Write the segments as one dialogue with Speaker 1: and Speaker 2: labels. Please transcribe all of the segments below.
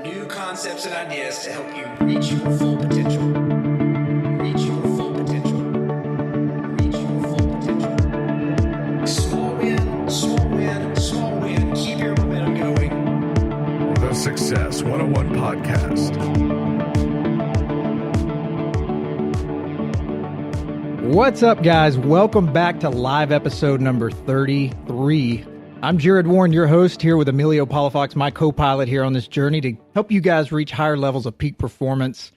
Speaker 1: new concepts and ideas to help you reach your full potential. Reach your full potential. Reach your full potential. Small win, small win, small win. Keep your momentum going.
Speaker 2: The Success 101 Podcast.
Speaker 3: What's up, guys? Welcome back to live episode number 33. I'm Jarrod Warren, your host, here with Emilio Palafox, my co-pilot here on this journey to help you guys reach higher levels of peak performance.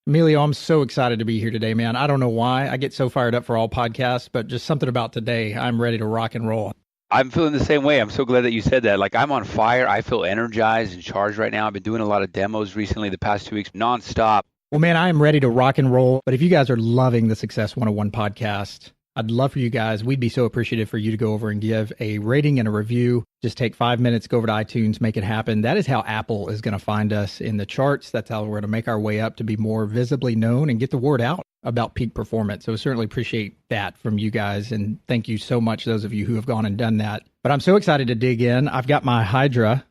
Speaker 3: Emilio, I'm so excited to be here today, man. I don't know why I get so fired up for all podcasts, but just something about today, I'm ready to rock and roll.
Speaker 4: I'm feeling the same way. I'm so glad that you said that. Like, I'm on fire. I feel energized and charged right now. I've been doing a lot of demos recently, the past 2 weeks, nonstop.
Speaker 3: Well, man, I am ready to rock and roll. But if you guys are loving the Success 101 podcast, I'd love for you guys, we'd be so appreciative for you to go over and give a rating and a review. Just take 5 minutes, go over to iTunes, make it happen. That is how Apple is going to find us in the charts. That's how we're going to make our way up to be more visibly known and get the word out about peak performance. So certainly appreciate that from you guys. And thank you so much, those of you who have gone and done that. But I'm so excited to dig in. I've got my hydrogen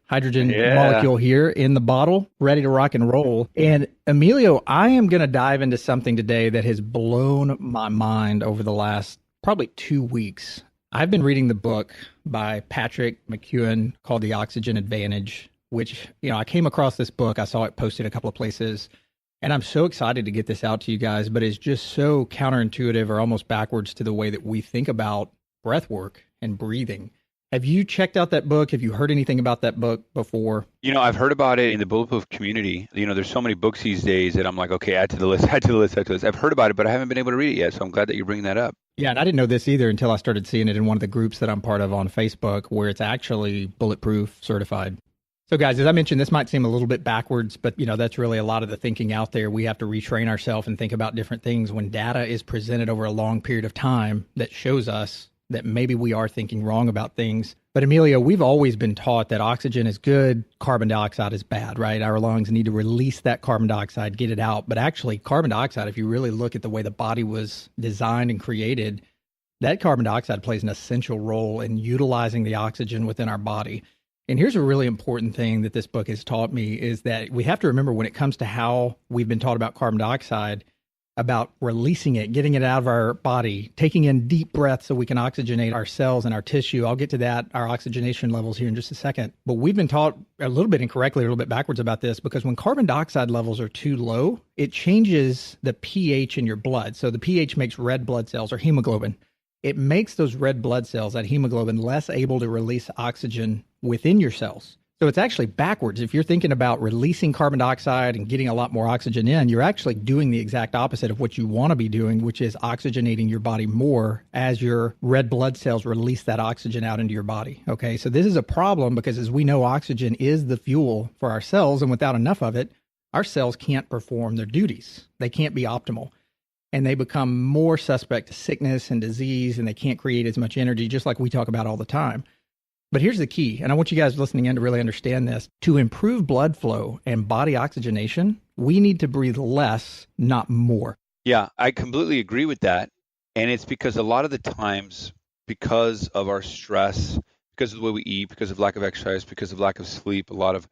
Speaker 3: molecule here in the bottle, ready to rock and roll. And Emilio, I am going to dive into something today that has blown my mind over the last probably 2 weeks. I've been reading the book by Patrick McKeown called The Oxygen Advantage, which, I came across this book. I saw it posted a couple of places. And I'm so excited to get this out to you guys, but it's just so counterintuitive or almost backwards to the way that we think about breath work and breathing. Have you checked out that book? Have you heard anything about that book before?
Speaker 4: I've heard about it in the Bulletproof community. There's so many books these days that I'm like, okay, add to the list, add to the list, add to the list. I've heard about it, but I haven't been able to read it yet. So I'm glad that you're bringing that up.
Speaker 3: Yeah, and I didn't know this either until I started seeing it in one of the groups that I'm part of on Facebook, where it's actually Bulletproof certified. So guys, as I mentioned, this might seem a little bit backwards, but that's really a lot of the thinking out there. We have to retrain ourselves and think about different things when data is presented over a long period of time that shows us that maybe we are thinking wrong about things. But Emilio, we've always been taught that oxygen is good, carbon dioxide is bad, right? Our lungs need to release that carbon dioxide, get it out. But actually, carbon dioxide, if you really look at the way the body was designed and created, that carbon dioxide plays an essential role in utilizing the oxygen within our body. And here's a really important thing that this book has taught me is that we have to remember when it comes to how we've been taught about carbon dioxide, about releasing it, getting it out of our body, taking in deep breaths so we can oxygenate our cells and our tissue. I'll get to that, our oxygenation levels here in just a second. But we've been taught a little bit incorrectly, a little bit backwards about this, because when carbon dioxide levels are too low, it changes the pH in your blood. So the pH makes red blood cells or hemoglobin. It makes those red blood cells, that hemoglobin, less able to release oxygen within your cells. So it's actually backwards. If you're thinking about releasing carbon dioxide and getting a lot more oxygen in, you're actually doing the exact opposite of what you want to be doing, which is oxygenating your body more as your red blood cells release that oxygen out into your body. Okay, so this is a problem because, as we know, oxygen is the fuel for our cells, and without enough of it, our cells can't perform their duties. They can't be optimal. And they become more suspect to sickness and disease, and they can't create as much energy, just like we talk about all the time. But here's the key, and I want you guys listening in to really understand this. To improve blood flow and body oxygenation, we need to breathe less, not more.
Speaker 4: Yeah, I completely agree with that. And it's because a lot of the times, because of our stress, because of the way we eat, because of lack of exercise, because of lack of sleep, a lot of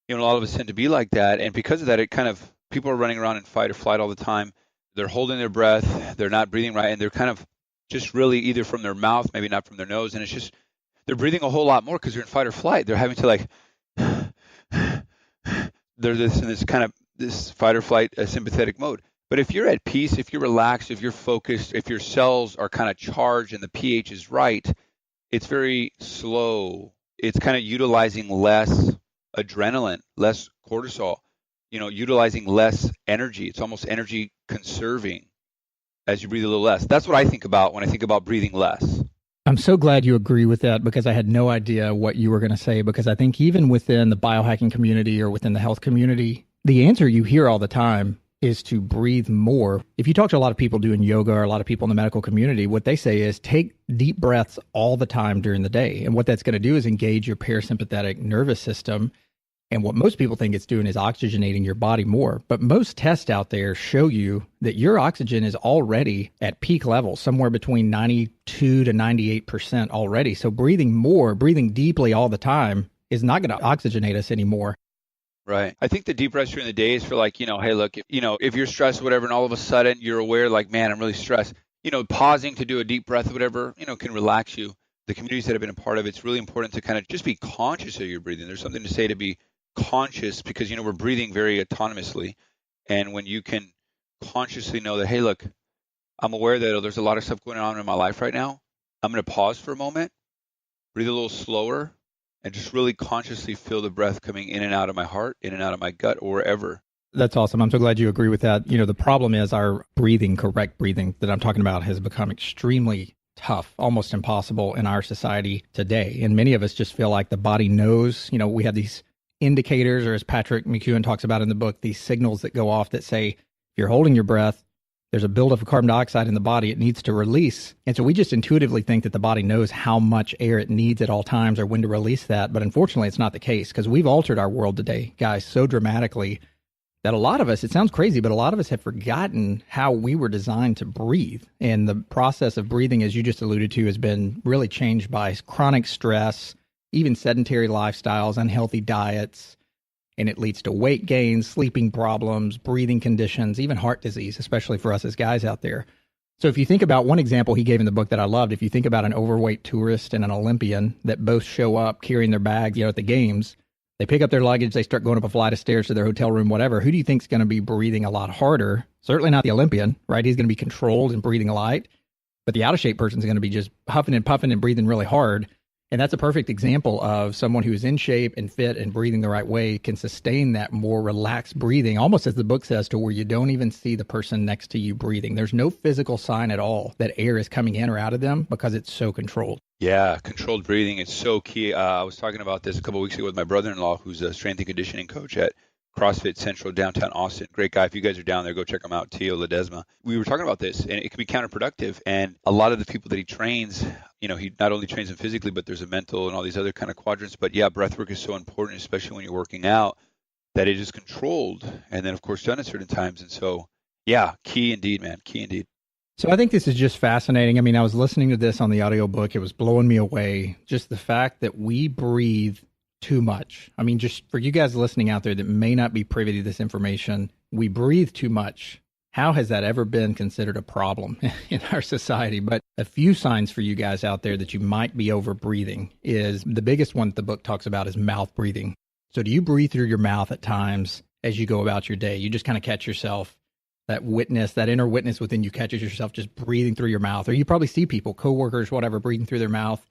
Speaker 4: us tend to be like that. And because of that, people are running around in fight or flight all the time. They're holding their breath, they're not breathing right, and they're kind of just really either from their mouth, maybe not from their nose, and it's just, they're breathing a whole lot more because they're in fight or flight. They're having to they're this fight or flight sympathetic mode. But if you're at peace, if you're relaxed, if you're focused, if your cells are kind of charged and the pH is right, it's very slow. It's kind of utilizing less adrenaline, less cortisol, utilizing less energy. It's almost energy conserving as you breathe a little less. That's what I think about when I think about breathing less.
Speaker 3: I'm so glad you agree with that, because I had no idea what you were going to say, because I think even within the biohacking community or within the health community, the answer you hear all the time is to breathe more. If you talk to a lot of people doing yoga or a lot of people in the medical community, what they say is take deep breaths all the time during the day. And what that's going to do is engage your parasympathetic nervous system. And what most people think it's doing is oxygenating your body more. But most tests out there show you that your oxygen is already at peak levels, somewhere between 92 to 98% already. So breathing more, breathing deeply all the time is not going to oxygenate us anymore.
Speaker 4: Right. I think the deep breaths during the day is for like, hey, look, if you're stressed, whatever, and all of a sudden you're aware, like, man, I'm really stressed, pausing to do a deep breath or whatever, can relax you. The communities that have been a part of it's really important to kind of just be conscious of your breathing. There's something to say to be conscious because, we're breathing very autonomously. And when you can consciously know that, hey, look, I'm aware that there's a lot of stuff going on in my life right now. I'm going to pause for a moment, breathe a little slower, and just really consciously feel the breath coming in and out of my heart, in and out of my gut, or wherever.
Speaker 3: That's awesome. I'm so glad you agree with that. The problem is our breathing, correct breathing that I'm talking about has become extremely tough, almost impossible in our society today. And many of us just feel like the body knows, we have these indicators, or as Patrick McKeown talks about in the book, these signals that go off that say, if you're holding your breath, there's a buildup of carbon dioxide in the body. It needs to release. And so we just intuitively think that the body knows how much air it needs at all times or when to release that. But unfortunately, it's not the case because we've altered our world today, guys, so dramatically that a lot of us, it sounds crazy, but a lot of us have forgotten how we were designed to breathe. And the process of breathing, as you just alluded to, has been really changed by chronic stress, even sedentary lifestyles, unhealthy diets. And it leads to weight gain, sleeping problems, breathing conditions, even heart disease, especially for us as guys out there. So if you think about one example he gave in the book that I loved, if you think about an overweight tourist and an Olympian that both show up carrying their bags, at the games, they pick up their luggage, they start going up a flight of stairs to their hotel room, whatever. Who do you think is going to be breathing a lot harder? Certainly not the Olympian, right? He's going to be controlled and breathing light. But the out of shape person is going to be just huffing and puffing and breathing really hard. And that's a perfect example of someone who is in shape and fit and breathing the right way can sustain that more relaxed breathing, almost as the book says, to where you don't even see the person next to you breathing. There's no physical sign at all that air is coming in or out of them because it's so controlled.
Speaker 4: Yeah, controlled breathing is so key. I was talking about this a couple of weeks ago with my brother-in-law, who's a strength and conditioning coach at CrossFit Central downtown Austin. Great guy. If you guys are down there, go check him out, Tio Ledesma. We were talking about this, and it can be counterproductive. And a lot of the people that he trains, he not only trains them physically, but there's a mental and all these other kind of quadrants. But yeah, breath work is so important, especially when you're working out, that it is controlled and then, of course, done at certain times. And so, yeah, key indeed, man. Key indeed.
Speaker 3: So I think this is just fascinating. I mean, I was listening to this on the audiobook. It was blowing me away. Just the fact that we breathe too much. I mean, just for you guys listening out there that may not be privy to this information, we breathe too much. How has that ever been considered a problem in our society? But a few signs for you guys out there that you might be over breathing is the biggest one that the book talks about is mouth breathing. So do you breathe through your mouth at times as you go about your day? You just kind of catch yourself, that witness, that inner witness within you catches yourself just breathing through your mouth. Or you probably see people, coworkers, whatever, breathing through their mouth.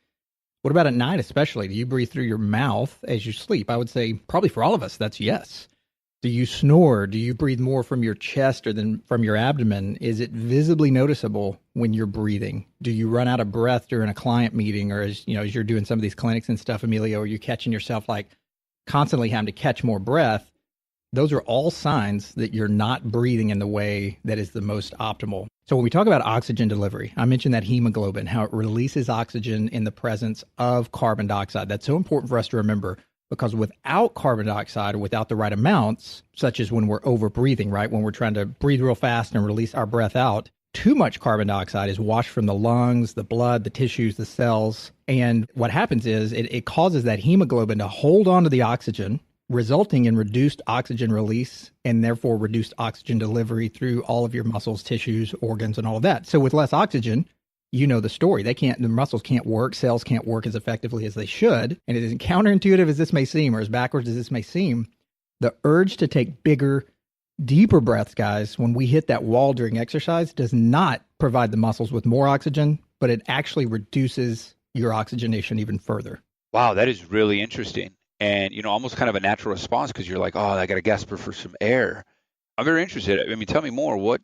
Speaker 3: What about at night especially? Do you breathe through your mouth as you sleep? I would say probably for all of us, that's yes. Do you snore? Do you breathe more from your chest or than from your abdomen? Is it visibly noticeable when you're breathing? Do you run out of breath during a client meeting or as you're doing some of these clinics and stuff, Emilio, are you catching yourself like constantly having to catch more breath? Those are all signs that you're not breathing in the way that is the most optimal. So when we talk about oxygen delivery, I mentioned that hemoglobin, how it releases oxygen in the presence of carbon dioxide. That's so important for us to remember because without carbon dioxide or without the right amounts, such as when we're over breathing, right? When we're trying to breathe real fast and release our breath out, too much carbon dioxide is washed from the lungs, the blood, the tissues, the cells. And what happens is it causes that hemoglobin to hold on to the oxygen, resulting in reduced oxygen release and therefore reduced oxygen delivery through all of your muscles, tissues, organs, and all of that. So with less oxygen, you know the story. The muscles can't work, cells can't work as effectively as they should. And it is counterintuitive as this may seem, or as backwards as this may seem, the urge to take bigger, deeper breaths, guys, when we hit that wall during exercise does not provide the muscles with more oxygen, but it actually reduces your oxygenation even further.
Speaker 4: Wow, that is really interesting. And, almost kind of a natural response because you're like, oh, I got to gasp for some air. I'm very interested. I mean, tell me more. What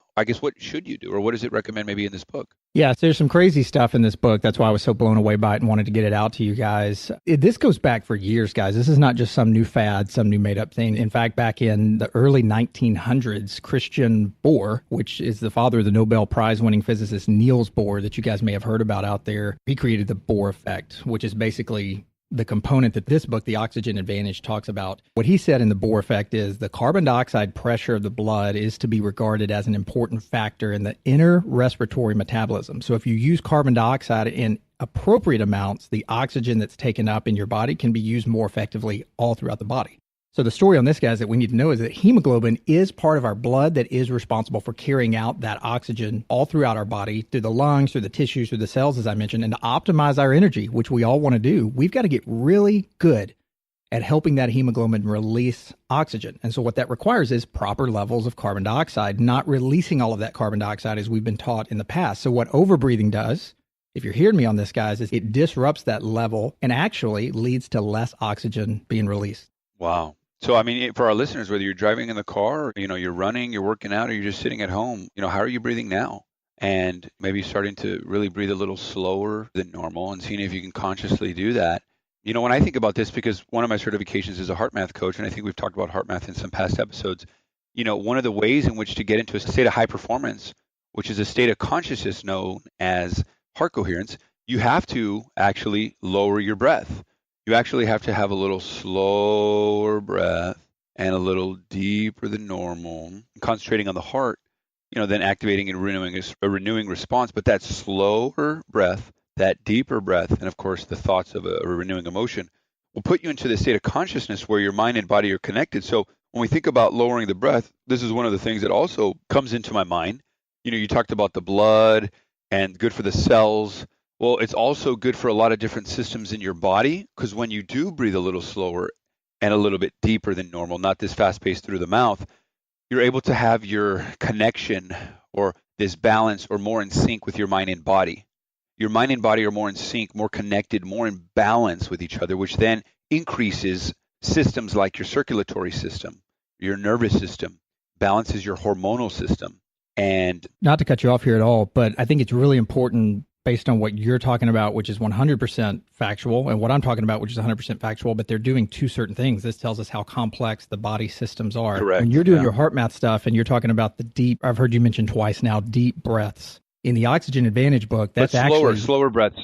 Speaker 4: should you do? Or what does it recommend maybe in this book?
Speaker 3: Yeah, so there's some crazy stuff in this book. That's why I was so blown away by it and wanted to get it out to you guys. This goes back for years, guys. This is not just some new fad, some new made up thing. In fact, back in the early 1900s, Christian Bohr, which is the father of the Nobel Prize winning physicist Niels Bohr that you guys may have heard about out there, he created the Bohr effect, which is basically the component that this book, The Oxygen Advantage, talks about. What he said in the Bohr effect is the carbon dioxide pressure of the blood is to be regarded as an important factor in the inner respiratory metabolism. So if you use carbon dioxide in appropriate amounts, the oxygen that's taken up in your body can be used more effectively all throughout the body. So the story on this, guys, that we need to know is that hemoglobin is part of our blood that is responsible for carrying out that oxygen all throughout our body, through the lungs, through the tissues, through the cells, as I mentioned. And to optimize our energy, which we all want to do, we've got to get really good at helping that hemoglobin release oxygen. And so what that requires is proper levels of carbon dioxide, not releasing all of that carbon dioxide as we've been taught in the past. So what overbreathing does, if you're hearing me on this, guys, is it disrupts that level and actually leads to less oxygen being released.
Speaker 4: Wow. So, I mean, for our listeners, whether you're driving in the car, or, you're running, you're working out, or you're just sitting at home, how are you breathing now? And maybe starting to really breathe a little slower than normal and seeing if you can consciously do that. When I think about this, because one of my certifications is a heart math coach, and I think we've talked about heart math in some past episodes, one of the ways in which to get into a state of high performance, which is a state of consciousness known as heart coherence, you have to actually lower your breath. You actually have to have a little slower breath and a little deeper than normal, concentrating on the heart, then activating and a renewing response. But that slower breath, that deeper breath, and of course the thoughts of a renewing emotion will put you into the state of consciousness where your mind and body are connected. So when we think about lowering the breath, this is one of the things that also comes into my mind. You talked about the blood and good for the cells. Well, it's also good for a lot of different systems in your body, because when you do breathe a little slower and a little bit deeper than normal, not this fast-paced through the mouth, you're able to have your connection or this balance or more in sync with your mind and body. Your mind and body are more in sync, more connected, more in balance with each other, which then increases systems like your circulatory system, your nervous system, balances your hormonal system. And
Speaker 3: not to cut you off here at all, but I think it's really important based on what you're talking about, which is 100% factual, and what I'm talking about, which is 100% factual, but they're doing two certain things. This tells us how complex the body systems are.
Speaker 4: Correct.
Speaker 3: When you're doing your heart math stuff and you're talking about the deep, I've heard you mention twice now, deep breaths. In the Oxygen Advantage book, that's
Speaker 4: slower breaths.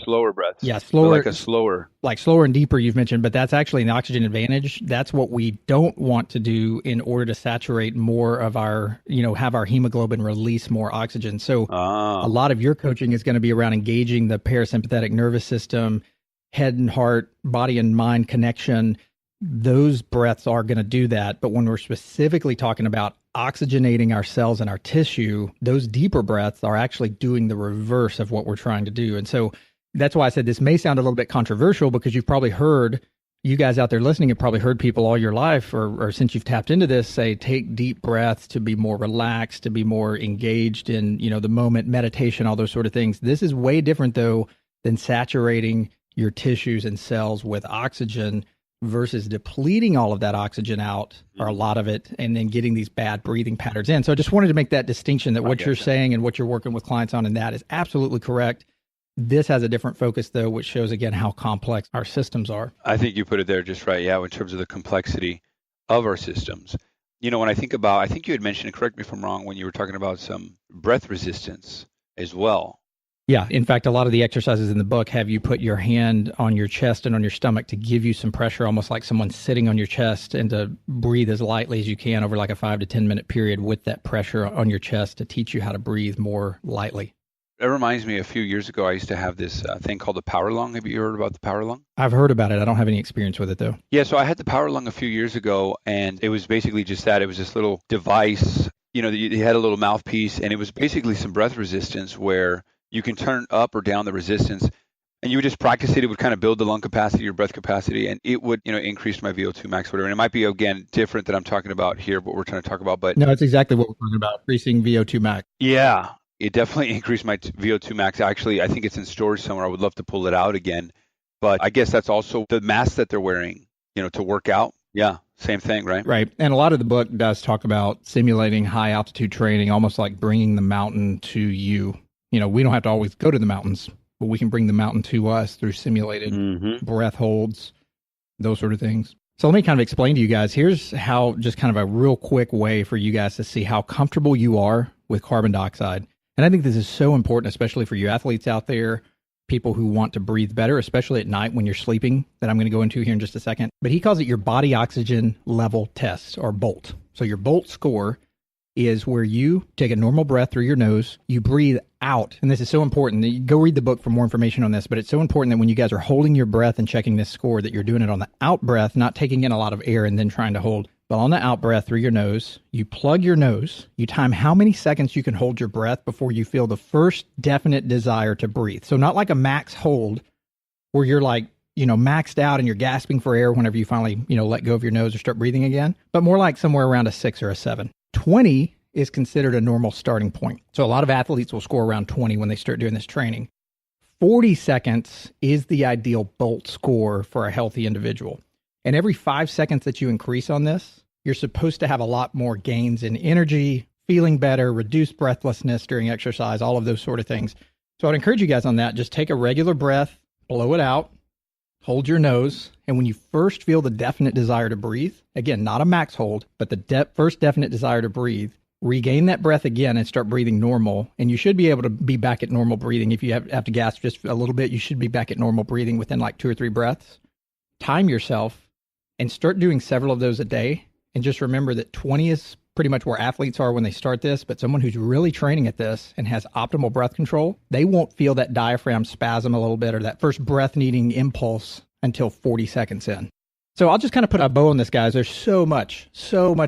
Speaker 3: Yeah, slower.
Speaker 4: Like
Speaker 3: slower and deeper you've mentioned, but that's actually in the Oxygen Advantage. That's what we don't want to do in order to saturate more of our, have our hemoglobin release more oxygen. So a lot of your coaching is going to be around engaging the parasympathetic nervous system, head and heart, body and mind connection. Those breaths are going to do that. But when we're specifically talking about oxygenating our cells and our tissue, those deeper breaths are actually doing the reverse of what we're trying to do. And so that's why I said this may sound a little bit controversial, because you've probably heard, you guys out there listening have probably heard people all your life or since you've tapped into this say, take deep breaths to be more relaxed, to be more engaged in, the moment, meditation, all those sort of things. This is way different though than saturating your tissues and cells with oxygen versus depleting all of that oxygen out, or a lot of it, and then getting these bad breathing patterns in. So I just wanted to make that distinction that what you're saying and what you're working with clients on, and that is absolutely correct. This has a different focus, though, which shows, again, how complex our systems are.
Speaker 4: I think you put it there just right. Yeah, in terms of the complexity of our systems. When I think about, I think you had mentioned, and correct me if I'm wrong, when you were talking about some breath resistance as well.
Speaker 3: Yeah. In fact, a lot of the exercises in the book have you put your hand on your chest and on your stomach to give you some pressure, almost like someone's sitting on your chest, and to breathe as lightly as you can over like a 5 to 10 minute period with that pressure on your chest to teach you how to breathe more lightly.
Speaker 4: That reminds me, a few years ago, I used to have this thing called the power lung. Have you heard about the power lung?
Speaker 3: I've heard about it. I don't have any experience with it, though.
Speaker 4: Yeah, so I had the power lung a few years ago, and it was basically just that. It was this little device, you had a little mouthpiece, and it was basically some breath resistance where you can turn up or down the resistance, and you would just practice it. It would kind of build the lung capacity, your breath capacity, and it would, increase my VO2 max, whatever. And it might be, again, different than I'm talking about here, what we're trying to talk about. But
Speaker 3: no, it's exactly what we're talking about, increasing VO2 max.
Speaker 4: Yeah, it definitely increased my VO2 max. Actually, I think it's in storage somewhere. I would love to pull it out again. But I guess that's also the mask that they're wearing, to work out. Yeah, same thing, right?
Speaker 3: Right. And a lot of the book does talk about simulating high altitude training, almost like bringing the mountain to you. We don't have to always go to the mountains, but we can bring the mountain to us through simulated breath holds, those sort of things. So let me kind of explain to you guys, here's how, just kind of a real quick way for you guys to see how comfortable you are with carbon dioxide. And I think this is so important, especially for you athletes out there, people who want to breathe better, especially at night when you're sleeping, that I'm going to go into here in just a second. But he calls it your body oxygen level test, or BOLT. So your BOLT score is where you take a normal breath through your nose, you breathe out. And this is so important. You go read the book for more information on this, but it's so important that when you guys are holding your breath and checking this score, that you're doing it on the out breath, not taking in a lot of air and then trying to hold. But on the out breath through your nose, you plug your nose, you time how many seconds you can hold your breath before you feel the first definite desire to breathe. So not like a max hold where you're like, maxed out and you're gasping for air whenever you finally, let go of your nose or start breathing again, but more like somewhere around a 6 or a 7. 20 is considered a normal starting point. So a lot of athletes will score around 20 when they start doing this training. 40 seconds is the ideal Bolt score for a healthy individual. And every 5 seconds that you increase on this, you're supposed to have a lot more gains in energy, feeling better, reduced breathlessness during exercise, all of those sort of things. So I'd encourage you guys on that. Just take a regular breath, blow it out, hold your nose, and when you first feel the definite desire to breathe, again, not a max hold, but the first definite desire to breathe, regain that breath again and start breathing normal. And you should be able to be back at normal breathing. If you have to gasp just a little bit, you should be back at normal breathing within like 2 or 3 breaths. Time yourself and start doing several of those a day. And just remember that 20 is pretty much where athletes are when they start this, but someone who's really training at this and has optimal breath control, they won't feel that diaphragm spasm a little bit or that first breath needing impulse until 40 seconds in. So I'll just kind of put a bow on this, guys. There's so much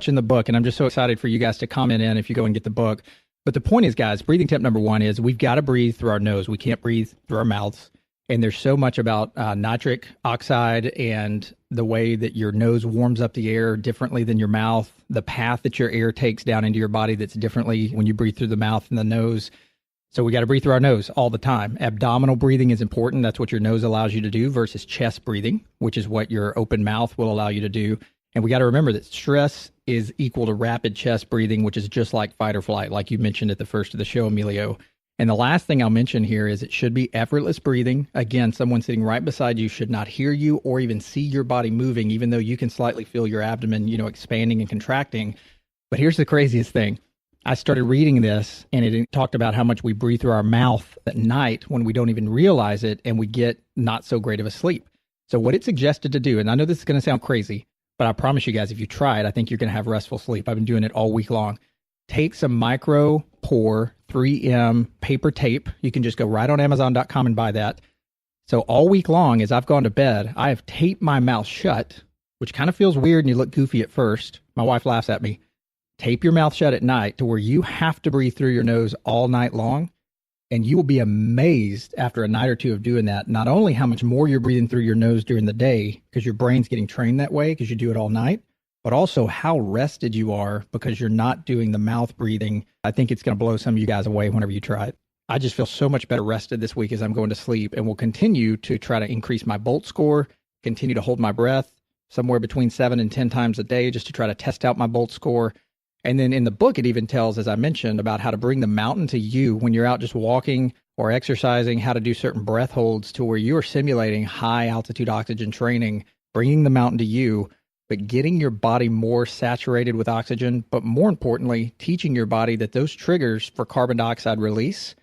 Speaker 3: in the book, and I'm just so excited for you guys to comment in if you go and get the book. But the point is, guys, breathing tip number 1 is we've got to breathe through our nose. We can't breathe through our mouths. And there's so much about nitric oxide and the way that your nose warms up the air differently than your mouth, the path that your air takes down into your body that's differently when you breathe through the mouth and the nose. So we got to breathe through our nose all the time. Abdominal breathing is important. That's what your nose allows you to do versus chest breathing, which is what your open mouth will allow you to do. And we got to remember that stress is equal to rapid chest breathing, which is just like fight or flight, like you mentioned at the first of the show, Emilio. And the last thing I'll mention here is it should be effortless breathing. Again, someone sitting right beside you should not hear you or even see your body moving, even though you can slightly feel your abdomen, expanding and contracting. But here's the craziest thing. I started reading this and it talked about how much we breathe through our mouth at night when we don't even realize it and we get not so great of a sleep. So what it suggested to do, and I know this is going to sound crazy, but I promise you guys, if you try it, I think you're going to have restful sleep. I've been doing it all week long. Take some micro pore 3M paper tape. You can just go right on Amazon.com and buy that. So all week long, as I've gone to bed, I have taped my mouth shut, which kind of feels weird and you look goofy at first. My wife laughs at me. Tape your mouth shut at night to where you have to breathe through your nose all night long. And you will be amazed after a night or two of doing that, not only how much more you're breathing through your nose during the day because your brain's getting trained that way because you do it all night, but also how rested you are because you're not doing the mouth breathing. I think it's going to blow some of you guys away whenever you try it. I just feel so much better rested this week as I'm going to sleep, and will continue to try to increase my Bolt score, continue to hold my breath somewhere between 7 and 10 times a day just to try to test out my Bolt score. And then in the book, it even tells, as I mentioned, about how to bring the mountain to you when you're out just walking or exercising, how to do certain breath holds to where you are simulating high altitude oxygen training, bringing the mountain to you, but getting your body more saturated with oxygen, but more importantly, teaching your body that those triggers for carbon dioxide release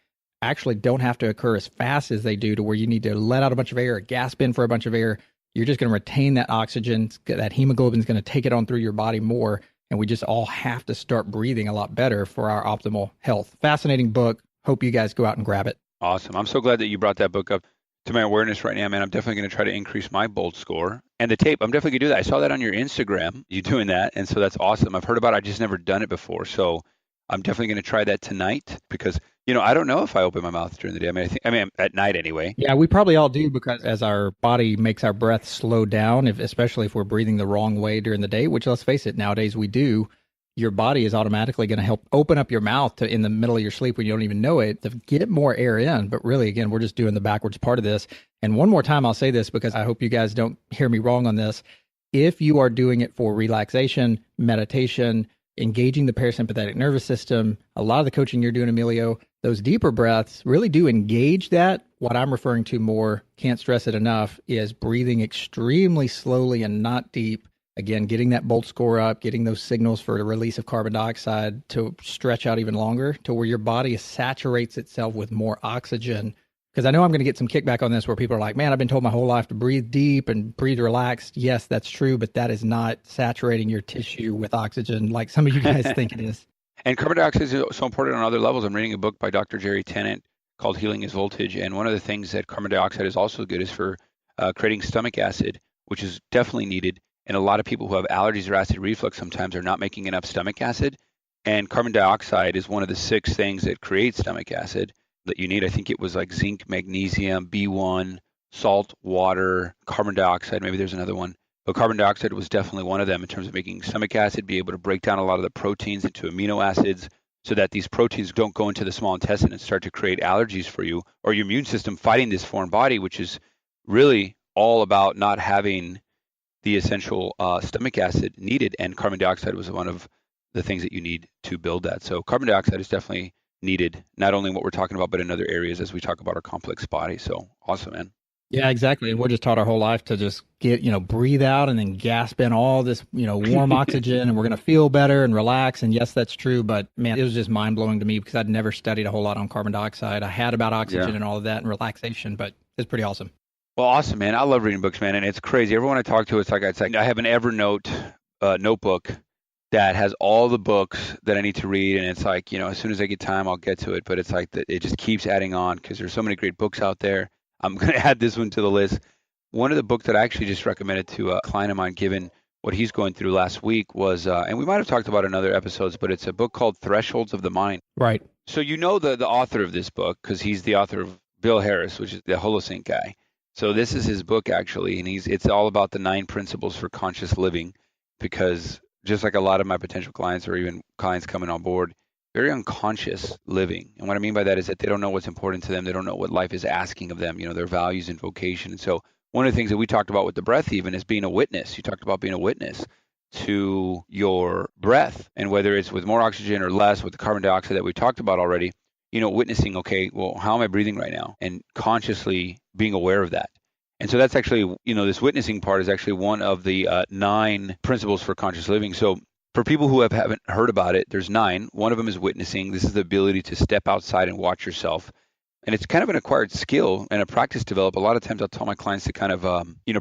Speaker 3: actually don't have to occur as fast as they do to where you need to let out a bunch of air, gasp in for a bunch of air. You're just going to retain that oxygen. That hemoglobin is going to take it on through your body more. And we just all have to start breathing a lot better for our optimal health. Fascinating book. Hope you guys go out and grab it.
Speaker 4: Awesome. I'm so glad that you brought that book up to my awareness right now, man. I'm definitely going to try to increase my Bolt score. And the tape, I'm definitely going to do that. I saw that on your Instagram, you doing that. And so that's awesome. I've heard about it. I've just never done it before. So I'm definitely going to try that tonight because, I don't know if I open my mouth during the day. I mean, at night anyway.
Speaker 3: Yeah, we probably all do because as our body makes our breath slow down, especially if we're breathing the wrong way during the day, which let's face it, nowadays we do, your body is automatically going to help open up your mouth in the middle of your sleep when you don't even know it to get more air in. But really, again, we're just doing the backwards part of this. And one more time, I'll say this because I hope you guys don't hear me wrong on this. If you are doing it for relaxation, meditation, engaging the parasympathetic nervous system, a lot of the coaching you're doing, Emilio, those deeper breaths really do engage that. What I'm referring to more, can't stress it enough, is breathing extremely slowly and not deep. Again, getting that Bolt score up, getting those signals for the release of carbon dioxide to stretch out even longer to where your body saturates itself with more oxygen. Because I know I'm going to get some kickback on this where people are like, man, I've been told my whole life to breathe deep and breathe relaxed. Yes, that's true, but that is not saturating your tissue with oxygen like some of you guys think it is.
Speaker 4: And carbon dioxide is so important on other levels. I'm reading a book by Dr. Jerry Tennant called Healing is Voltage. And one of the things that carbon dioxide is also good is for creating stomach acid, which is definitely needed. And a lot of people who have allergies or acid reflux sometimes are not making enough stomach acid. And carbon dioxide is one of the 6 things that create stomach acid that you need. I think it was like zinc, magnesium, B1, salt, water, carbon dioxide. Maybe there's another one. But carbon dioxide was definitely one of them in terms of making stomach acid, be able to break down a lot of the proteins into amino acids so that these proteins don't go into the small intestine and start to create allergies for you or your immune system fighting this foreign body, which is really all about not having the essential stomach acid needed. And carbon dioxide was one of the things that you need to build that. So carbon dioxide is definitely needed, not only in what we're talking about, but in other areas as we talk about our complex body. So awesome, man.
Speaker 3: Yeah, exactly. And we're just taught our whole life to just get, breathe out and then gasp in all this, warm oxygen, and we're going to feel better and relax. And yes, that's true. But man, it was just mind blowing to me because I'd never studied a whole lot on carbon dioxide. I had about oxygen and all of that and relaxation, but it's pretty awesome.
Speaker 4: Well, awesome, man. I love reading books, man. And it's crazy. Everyone I talk to, it's like I have an Evernote notebook that has all the books that I need to read. And it's like, as soon as I get time, I'll get to it. But it's like it just keeps adding on because there's so many great books out there. I'm going to add this one to the list. One of the books that I actually just recommended to a client of mine, given what he's going through last week, was, and we might have talked about it in other episodes, but it's a book called Thresholds of the Mind.
Speaker 3: Right.
Speaker 4: So the author of this book, because he's the author of Bill Harris, which is the Holosync guy. So this is his book, actually, and it's all about the 9 principles for conscious living, because just like a lot of my potential clients or even clients coming on board, very unconscious living. And what I mean by that is that they don't know what's important to them. They don't know what life is asking of them, their values and vocation. And so one of the things that we talked about with the breath even is being a witness. You talked about being a witness to your breath, and whether it's with more oxygen or less with the carbon dioxide that we talked about already, witnessing, okay, well, how am I breathing right now? And consciously being aware of that. And so that's actually, this witnessing part is actually one of the 9 principles for conscious living. So for people who haven't heard about it, there's 9. One of them is witnessing. This is the ability to step outside and watch yourself. And it's kind of an acquired skill and a practice develop. A lot of times I'll tell my clients to kind of,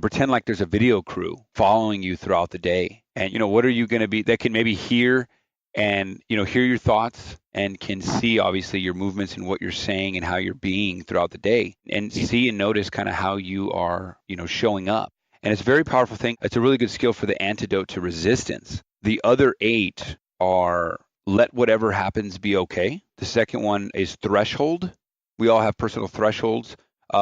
Speaker 4: pretend like there's a video crew following you throughout the day. And, what are you going to be that can maybe hear and, hear your thoughts and can see obviously your movements and what you're saying and how you're being throughout the day and see and notice kind of how you are, showing up. And it's a very powerful thing. It's a really good skill for the antidote to resistance. The other 8 are let whatever happens be okay. The second one is threshold. We all have personal thresholds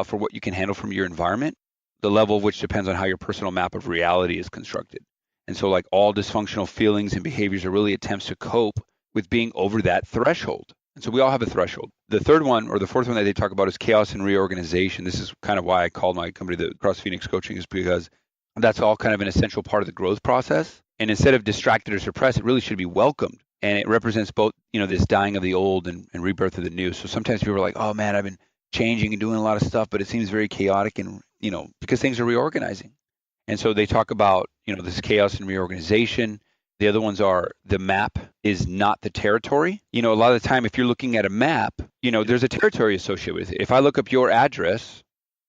Speaker 4: for what you can handle from your environment, the level of which depends on how your personal map of reality is constructed. And so like all dysfunctional feelings and behaviors are really attempts to cope with being over that threshold. And so we all have a threshold. The third one, or the fourth one that they talk about, is chaos and reorganization. This is kind of why I called my company the Cross Phoenix Coaching, is because that's all kind of an essential part of the growth process. And instead of distracted or suppressed, it really should be welcomed. And it represents both, this dying of the old and rebirth of the new. So sometimes people are like, oh man, I've been changing and doing a lot of stuff, but it seems very chaotic and, because things are reorganizing. And so they talk about, this chaos and reorganization. The other ones are the map is not the territory. A lot of the time, if you're looking at a map, there's a territory associated with it. If I look up your address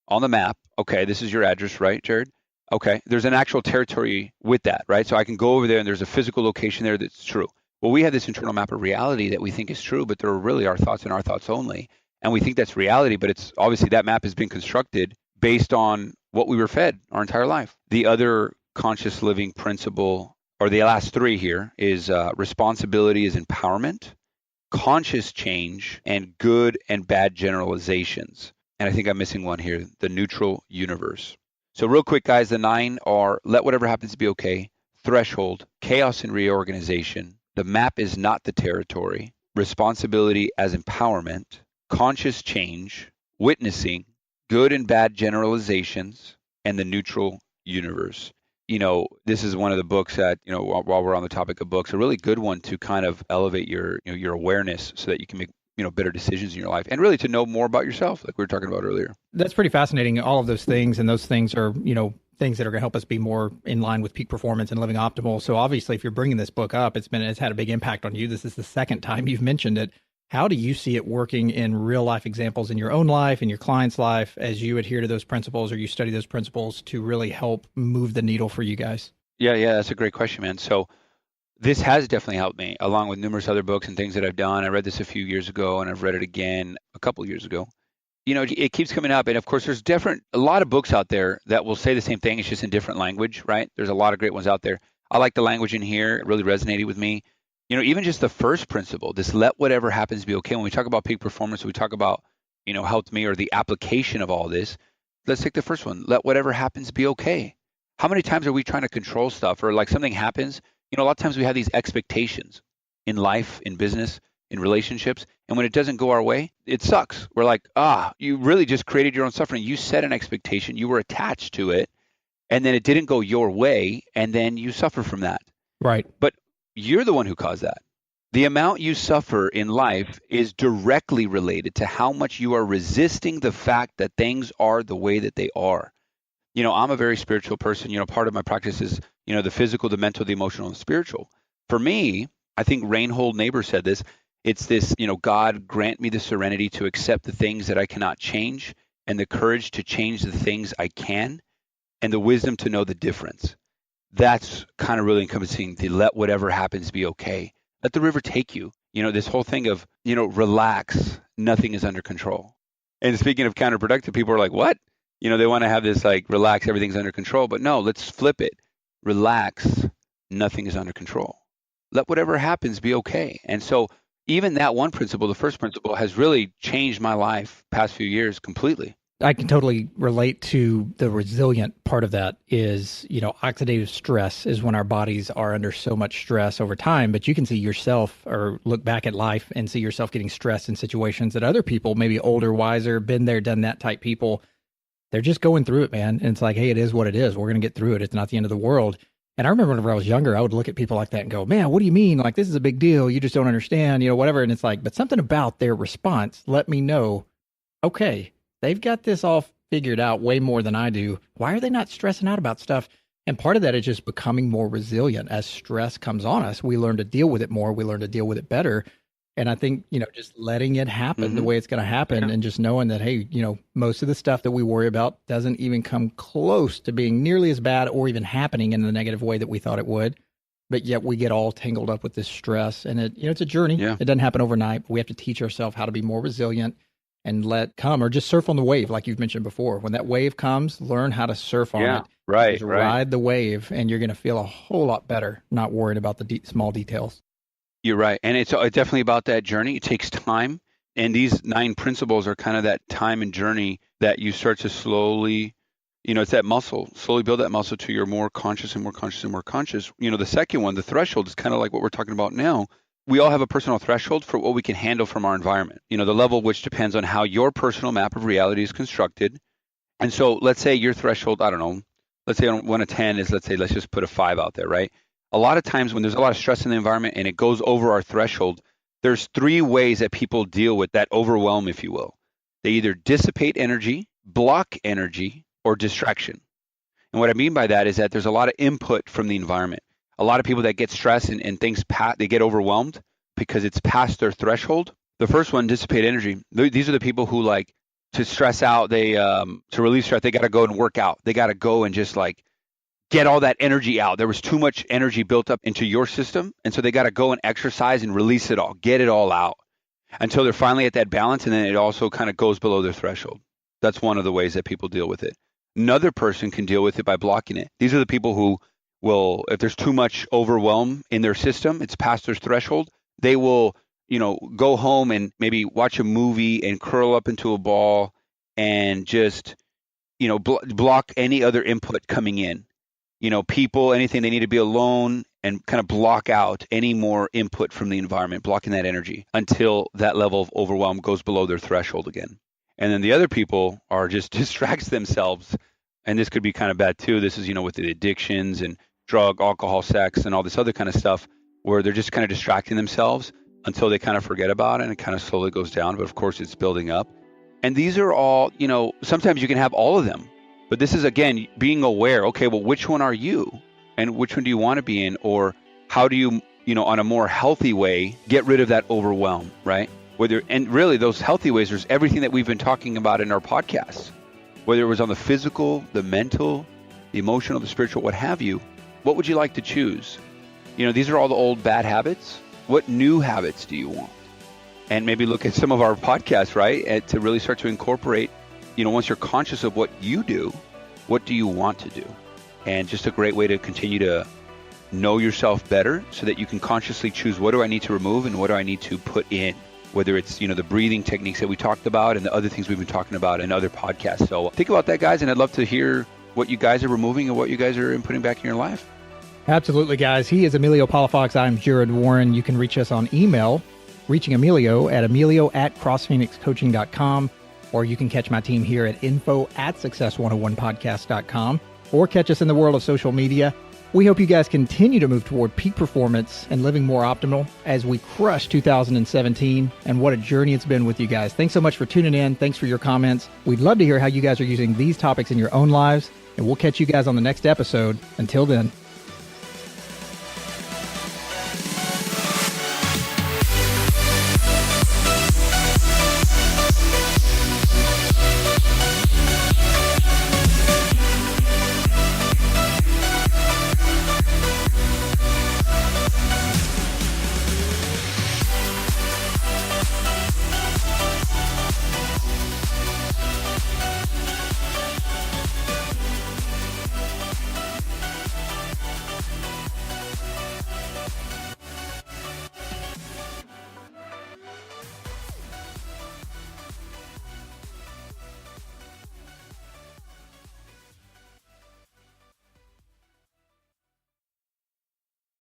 Speaker 4: on the map, okay, this is your address, right, Jarrod? Okay, there's an actual territory with that, right? So I can go over there and there's a physical location there that's true. Well, we have this internal map of reality that we think is true, but they're really our thoughts and our thoughts only. And we think that's reality, but it's obviously that map has been constructed based on what we were fed our entire life. The other conscious living principle, or the last 3 here, is responsibility is empowerment, conscious change, and good and bad generalizations. And I think I'm missing one here, the neutral universe. So real quick, guys, the 9 are let whatever happens be okay, threshold, chaos and reorganization, the map is not the territory, responsibility as empowerment, conscious change, witnessing, good and bad generalizations, and the neutral universe. This is one of the books that, while we're on the topic of books, a really good one to kind of elevate your awareness so that you can make, better decisions in your life and really to know more about yourself, like we were talking about earlier.
Speaker 3: That's pretty fascinating, all of those things. And those things are, things that are going to help us be more in line with peak performance and living optimal. So obviously, if you're bringing this book up, it's had a big impact on you. This is the second time you've mentioned it. How do you see it working in real life examples in your own life, in your client's life, as you adhere to those principles or you study those principles to really help move the needle for you guys?
Speaker 4: Yeah, that's a great question, man. So this has definitely helped me, along with numerous other books and things that I've done. I read this a few years ago, and I've read it again a couple years ago. It keeps coming up. And of course, there's a lot of books out there that will say the same thing. It's just in different language, right? There's a lot of great ones out there. I like the language in here. It really resonated with me. Even just the first principle, this let whatever happens be okay. When we talk about peak performance, we talk about, helped me, or the application of all this. Let's take the first one. Let whatever happens be okay. How many times are we trying to control stuff, or like something happens? A lot of times we have these expectations in life, in business, in relationships. And when it doesn't go our way, it sucks. We're like, you really just created your own suffering. You set an expectation, you were attached to it, and then it didn't go your way, and then you suffer from that.
Speaker 3: Right.
Speaker 4: But you're the one who caused that. The amount you suffer in life is directly related to how much you are resisting the fact that things are the way that they are. I'm a very spiritual person. Part of my practice is, the physical, the mental, the emotional, and the spiritual. For me, I think Reinhold Niebuhr said this. It's this, God grant me the serenity to accept the things that I cannot change, and the courage to change the things I can, and the wisdom to know the difference. That's kind of really encompassing the let whatever happens be okay. Let the river take you. This whole thing of, relax, nothing is under control. And speaking of counterproductive, people are like, what? They want to have this like, relax, everything's under control. But no, let's flip it. Relax, nothing is under control. Let whatever happens be okay. And so even that one principle, the first principle, has really changed my life past few years completely.
Speaker 3: I can totally relate to the resilient part of that is, oxidative stress is when our bodies are under so much stress over time, but you can see yourself or look back at life and see yourself getting stressed in situations that other people, maybe older, wiser, been there, done that type people, they're just going through it, man. And it's like, hey, it is what it is. We're going to get through it. It's not the end of the world. And I remember whenever I was younger, I would look at people like that and go, man, what do you mean? Like, this is a big deal. You just don't understand, whatever. And it's like, but something about their response let me know, okay, they've got this all figured out way more than I do. Why are they not stressing out about stuff? And part of that is just becoming more resilient. As stress comes on us, we learn to deal with it more. We learn to deal with it better. And I think, just letting it happen the way it's going to happen and just knowing that, hey, most of the stuff that we worry about doesn't even come close to being nearly as bad or even happening in the negative way that we thought it would. But yet we get all tangled up with this stress. And it's a journey. Yeah. It doesn't happen overnight. But we have to teach ourselves how to be more resilient and let come, or just surf on the wave, like you've mentioned before. When that wave comes, learn how to surf on it.
Speaker 4: Right.
Speaker 3: Just ride the wave, and you're going to feel a whole lot better, not worried about the small details.
Speaker 4: You're right. And it's definitely about that journey. It takes time. And these 9 principles are kind of that time and journey that you start to slowly, it's that muscle, slowly build that muscle till you're more conscious and more conscious and more conscious. The second one, the threshold, is kind of like what we're talking about now. We all have a personal threshold for what we can handle from our environment, the level of which depends on how your personal map of reality is constructed. And so let's say your threshold, I don't know, let's say on 1 to 10 is, let's just put a 5 out there, right? A lot of times when there's a lot of stress in the environment and it goes over our threshold, there's 3 ways that people deal with that overwhelm, if you will. They either dissipate energy, block energy, or distraction. And what I mean by that is that there's a lot of input from the environment. A lot of people that get stressed and things, they get overwhelmed because it's past their threshold. The first one, dissipate energy. These are the people who like to stress out. They to relieve stress, they got to go and work out. They got to go and just like get all that energy out. There was too much energy built up into your system. And so they got to go and exercise and release it all, get it all out until they're finally at that balance. And then it also kind of goes below their threshold. That's one of the ways that people deal with it. Another person can deal with it by blocking it. These are the people who will, if there's too much overwhelm in their system, it's past their threshold, they will, go home and maybe watch a movie and curl up into a ball and just, block any other input coming in. People, anything, they need to be alone and kind of block out any more input from the environment, blocking that energy until that level of overwhelm goes below their threshold again. And then the other people are just distracts themselves. And this could be kind of bad too. This is, with the addictions and drug, alcohol, sex, and all this other kind of stuff where they're just kind of distracting themselves until they kind of forget about it and it kind of slowly goes down. But of course, it's building up. And these are all, sometimes you can have all of them. But this is, again, being aware, okay, well, which one are you? And which one do you want to be in? Or how do you, on a more healthy way, get rid of that overwhelm, right? And really, those healthy ways, there's everything that we've been talking about in our podcasts. Whether it was on the physical, the mental, the emotional, the spiritual, what have you, what would you like to choose? these are all the old bad habits. What new habits do you want? And maybe look at some of our podcasts, right? And to really start to incorporate, once you're conscious of what you do, what do you want to do? And just a great way to continue to know yourself better so that you can consciously choose, what do I need to remove and what do I need to put in? Whether it's, the breathing techniques that we talked about and the other things we've been talking about in other podcasts. So think about that, guys, and I'd love to hear what you guys are removing and what you guys are putting back in your life.
Speaker 3: Absolutely, guys. He is Emilio Palafox. I'm Jarrod Warren. You can reach us on email, reaching Emilio at emilio@crossphoenixcoaching.com, or you can catch my team here at info@success101podcast.com, or catch us in the world of social media. We hope you guys continue to move toward peak performance and living more optimal as we crush 2017. And what a journey it's been with you guys. Thanks so much for tuning in. Thanks for your comments. We'd love to hear how you guys are using these topics in your own lives. And we'll catch you guys on the next episode. Until then.